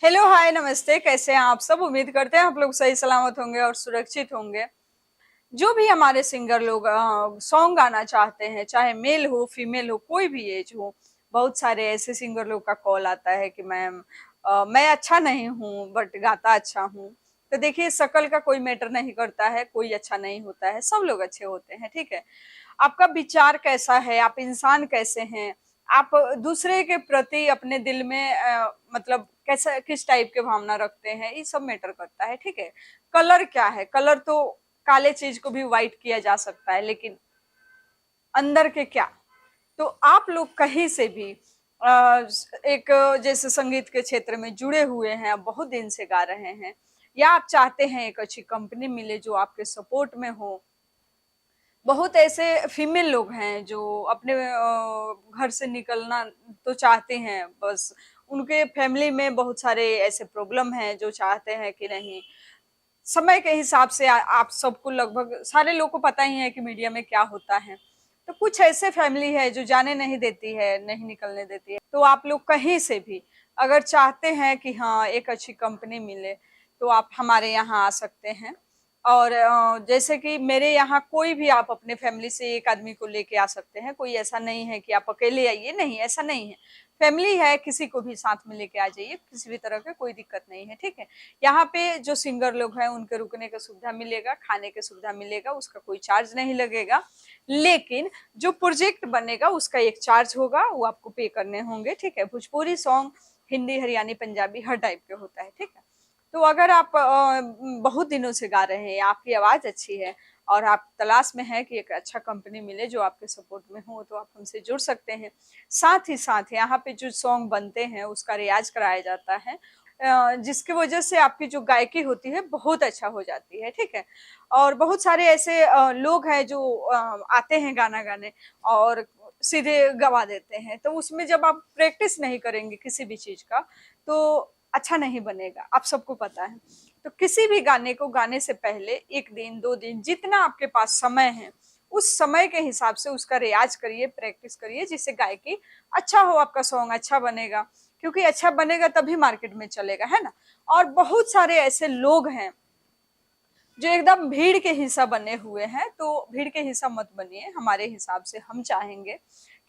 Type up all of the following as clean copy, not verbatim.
Hello hi नमस्ते, कैसे हैं आप सब। उम्मीद करते हैं आप लोग सही सलामत होंगे और सुरक्षित होंगे। जो भी हमारे सिंगर लोग सॉन्ग गाना चाहते हैं, चाहे मेल हो फीमेल हो कोई भी एज हो, बहुत सारे ऐसे सिंगर लोग का कॉल आता है कि मैम मैं अच्छा नहीं हूँ बट गाता अच्छा हूँ। तो देखिए, शकल का कोई मैटर नहीं करता है, कोई अच्छा नहीं होता है, सब लोग अच्छे होते हैं, ठीक है। आपका विचार कैसा है, आप इंसान कैसे हैं, आप दूसरे के प्रति अपने दिल में मतलब कैसा किस टाइप के भावना रखते हैं, ये सब मैटर करता है, ठीक है। कलर क्या है, कलर तो काले चीज को भी व्हाइट किया जा सकता है, लेकिन अंदर के क्या। तो आप लोग कहीं से भी एक जैसे संगीत के क्षेत्र में जुड़े हुए हैं, आप बहुत दिन से गा रहे हैं, या आप चाहते हैं एक अच्छी कंपनी मिले जो आपके सपोर्ट में हो। बहुत ऐसे फीमेल लोग हैं जो अपने घर से निकलना तो चाहते हैं, बस उनके फैमिली में बहुत सारे ऐसे प्रॉब्लम हैं जो चाहते हैं कि नहीं, समय के हिसाब से आप सबको लगभग सारे लोग को पता ही है कि मीडिया में क्या होता है। तो कुछ ऐसे फैमिली है जो जाने नहीं देती है, नहीं निकलने देती है। तो आप लोग कहीं से भी अगर चाहते हैं कि हाँ एक अच्छी कंपनी मिले, तो आप हमारे यहाँ आ सकते हैं। और जैसे कि मेरे यहाँ कोई भी आप अपने फैमिली से एक आदमी को लेके आ सकते हैं, कोई ऐसा नहीं है कि आप अकेले आइए, नहीं ऐसा नहीं है। फैमिली है, किसी को भी साथ में लेके आ जाइए, किसी भी तरह का कोई दिक्कत नहीं है, ठीक है। यहाँ पे जो सिंगर लोग हैं उनके रुकने का सुविधा मिलेगा, खाने की सुविधा मिलेगा, उसका कोई चार्ज नहीं लगेगा। लेकिन जो प्रोजेक्ट बनेगा उसका एक चार्ज होगा, वो आपको पे करने होंगे, ठीक है। भोजपुरी सॉन्ग हिंदी हरियाणी पंजाबी हर टाइप के होता है, ठीक है। तो अगर आप बहुत दिनों से गा रहे हैं, आपकी आवाज अच्छी है और आप तलाश में हैं कि एक अच्छा कंपनी मिले जो आपके सपोर्ट में हो, तो आप हमसे जुड़ सकते हैं। साथ ही साथ यहाँ पे जो सॉन्ग बनते हैं उसका रियाज कराया जाता है, जिसकी वजह से आपकी जो गायकी होती है बहुत अच्छा हो जाती है, ठीक है। और बहुत सारे ऐसे लोग हैं जो आते हैं गाना गाने और सीधे गवा देते हैं। तो उसमें जब आप प्रैक्टिस नहीं करेंगे किसी भी चीज का, तो अच्छा नहीं बनेगा, आप सबको पता है। तो किसी भी गाने को गाने से पहले एक दिन दो दिन जितना आपके पास समय है, उस समय के हिसाब से उसका रियाज करिए, प्रैक्टिस करिए, जिससे गायकी अच्छा हो, आपका सॉन्ग अच्छा बनेगा। क्योंकि अच्छा बनेगा तभी मार्केट में चलेगा, है ना। और बहुत सारे ऐसे लोग हैं जो एकदम भीड़ के हिस्सा बने हुए हैं, तो भीड़ के हिस्सा मत बनिए। हमारे हिसाब से हम चाहेंगे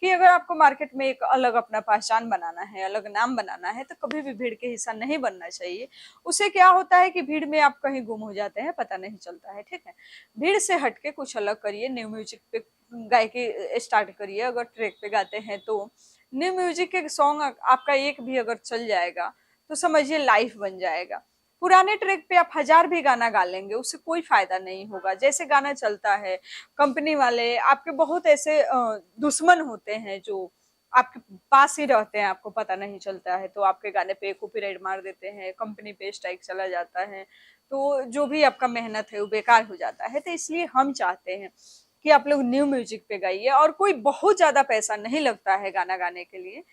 कि अगर आपको मार्केट में एक अलग अपना पहचान बनाना है, अलग नाम बनाना है, तो कभी भी भीड़ के हिस्सा नहीं बनना चाहिए। उससे क्या होता है कि भीड़ में आप कहीं गुम हो जाते हैं, पता नहीं चलता है, ठीक है। भीड़ से हटके कुछ अलग करिए, न्यू म्यूजिक पे गायकी स्टार्ट करिए। अगर ट्रैक पे गाते हैं तो न्यू म्यूजिक के सॉन्ग आपका एक भी अगर चल जाएगा तो समझिए लाइफ बन जाएगा। पुराने ट्रैक पे आप हजार भी गाना गा लेंगे, उससे कोई फायदा नहीं होगा। जैसे गाना चलता है, कंपनी वाले आपके बहुत ऐसे दुश्मन होते हैं जो आपके पास ही रहते हैं, आपको पता नहीं चलता है, तो आपके गाने पे कॉपीराइट मार देते हैं, कंपनी पे स्ट्राइक चला जाता है। तो जो भी आपका मेहनत है वो बेकार हो जाता है। तो इसलिए हम चाहते हैं कि आप लोग न्यू म्यूजिक पे गाइए, और कोई बहुत ज्यादा पैसा नहीं लगता है गाना गाने के लिए।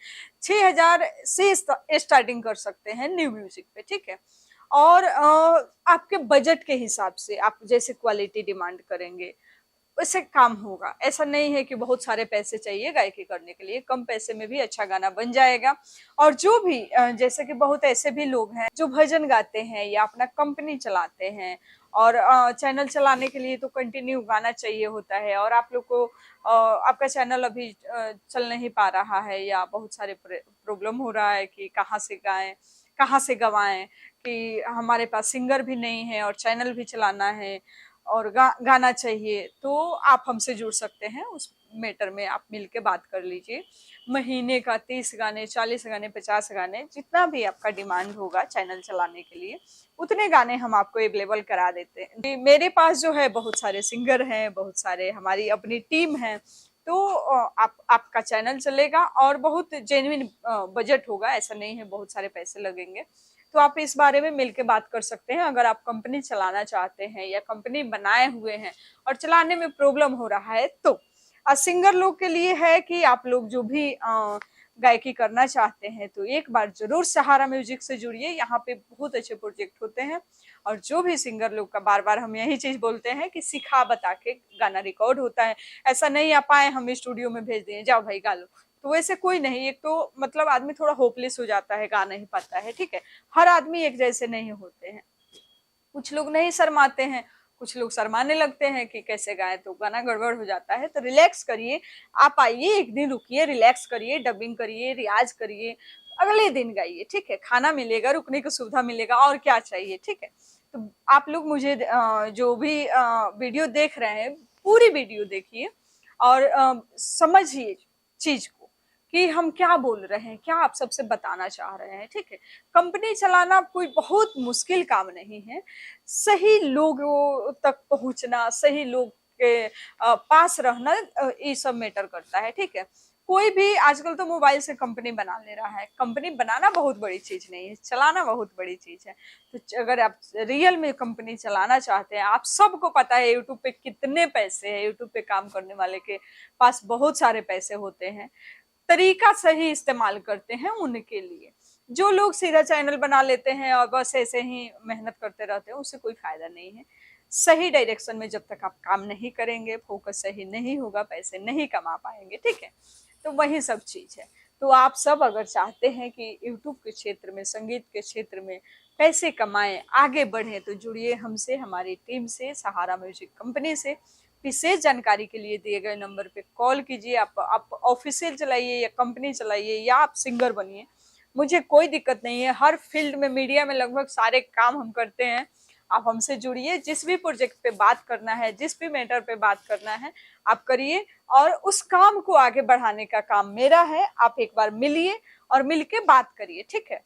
6,000 से स्टार्टिंग कर सकते हैं न्यू म्यूजिक पे, ठीक है। और आपके बजट के हिसाब से आप जैसे क्वालिटी डिमांड करेंगे वैसे काम होगा। ऐसा नहीं है कि बहुत सारे पैसे चाहिए गायकी करने के लिए, कम पैसे में भी अच्छा गाना बन जाएगा। और जो भी जैसे कि बहुत ऐसे भी लोग हैं जो भजन गाते हैं या अपना कंपनी चलाते हैं, और चैनल चलाने के लिए तो कंटिन्यू गाना चाहिए होता है, और आप लोग को आपका चैनल अभी चल नहीं पा रहा है, या बहुत सारे प्रॉब्लम हो रहा है कि कहाँ से गाएं, कहाँ से गवाएं, कि हमारे पास सिंगर भी नहीं है और चैनल भी चलाना है और गाना चाहिए, तो आप हमसे जुड़ सकते हैं। उस मैटर में आप मिलके बात कर लीजिए। महीने का 30 गाने, 40 गाने, 50 गाने, जितना भी आपका डिमांड होगा चैनल चलाने के लिए, उतने गाने हम आपको अवेलेबल करा देते हैं। मेरे पास जो है बहुत सारे सिंगर हैं, बहुत सारे हमारी अपनी टीम है। तो आपका चैनल चलेगा और बहुत जेन्युइन बजट होगा, ऐसा नहीं है बहुत सारे पैसे लगेंगे। तो आप इस बारे में मिलके बात कर सकते हैं। अगर आप कंपनी चलाना चाहते हैं या कंपनी बनाए हुए हैं और चलाने में प्रॉब्लम हो रहा है, तो सिंगर लोग के लिए है कि आप लोग जो भी गायकी करना चाहते हैं तो एक बार जरूर सहारा म्यूजिक से जुड़िए। यहाँ पे बहुत अच्छे प्रोजेक्ट होते हैं, और जो भी सिंगर लोग का बार बार हम यही चीज बोलते हैं कि सिखा बता के गाना रिकॉर्ड होता है। ऐसा नहीं आप आए हम स्टूडियो में भेज दिए जाओ भाई गा लो, तो वैसे कोई नहीं, एक तो मतलब आदमी थोड़ा होपलेस हो जाता है, गा नहीं पाता है, ठीक है। हर आदमी एक जैसे नहीं होते हैं, कुछ लोग नहीं शर्माते हैं, कुछ लोग शर्माने लगते हैं कि कैसे गाएं, तो गाना गड़बड़ हो जाता है। तो रिलैक्स करिए, आप आइए, एक दिन रुकिए, रिलैक्स करिए, डबिंग करिए, रियाज करिए, अगले दिन गाइए, ठीक है। खाना मिलेगा, रुकने की सुविधा मिलेगा, और क्या चाहिए, ठीक है। तो आप लोग मुझे जो भी वीडियो देख रहे हैं, पूरी वीडियो देखिए और समझिए चीज को कि हम क्या बोल रहे हैं, क्या आप सबसे बताना चाह रहे हैं, ठीक है। कंपनी चलाना कोई बहुत मुश्किल काम नहीं है, सही लोगों तक पहुंचना, सही लोग के पास रहना, ये सब मैटर करता है, ठीक है। कोई भी आजकल तो मोबाइल से कंपनी बना ले रहा है, कंपनी बनाना बहुत बड़ी चीज नहीं है, चलाना बहुत बड़ी चीज है। तो अगर आप रियल में कंपनी चलाना चाहते हैं, आप सबको पता है यूट्यूब पे कितने पैसे हैं, यूट्यूब पे काम करने वाले के पास बहुत सारे पैसे होते हैं, तरीका सही इस्तेमाल करते हैं उनके लिए। जो लोग सीधा चैनल बना लेते हैं और बस ऐसे ही मेहनत करते रहते हैं, उससे कोई फायदा नहीं है। सही डायरेक्शन में जब तक आप काम नहीं करेंगे, फोकस सही नहीं होगा, पैसे नहीं कमा पाएंगे, ठीक है। तो वही सब चीज है। तो आप सब अगर चाहते हैं कि यूट्यूब के क्षेत्र में, संगीत के क्षेत्र में पैसे कमाएं, आगे बढ़े, तो जुड़िए हमसे, हमारी टीम से, सहारा म्यूजिक कंपनी से। विशेष जानकारी के लिए दिए गए नंबर पे कॉल कीजिए। आप ऑफिशियल चलाइए या कंपनी चलाइए या आप सिंगर बनिए, मुझे कोई दिक्कत नहीं है। हर फील्ड में, मीडिया में लगभग सारे काम हम करते हैं। आप हमसे जुड़िए, जिस भी प्रोजेक्ट पे बात करना है, जिस भी मैटर पे बात करना है, आप करिए, और उस काम को आगे बढ़ाने का काम मेरा है। आप एक बार मिलिए और मिलके बात करिए, ठीक है।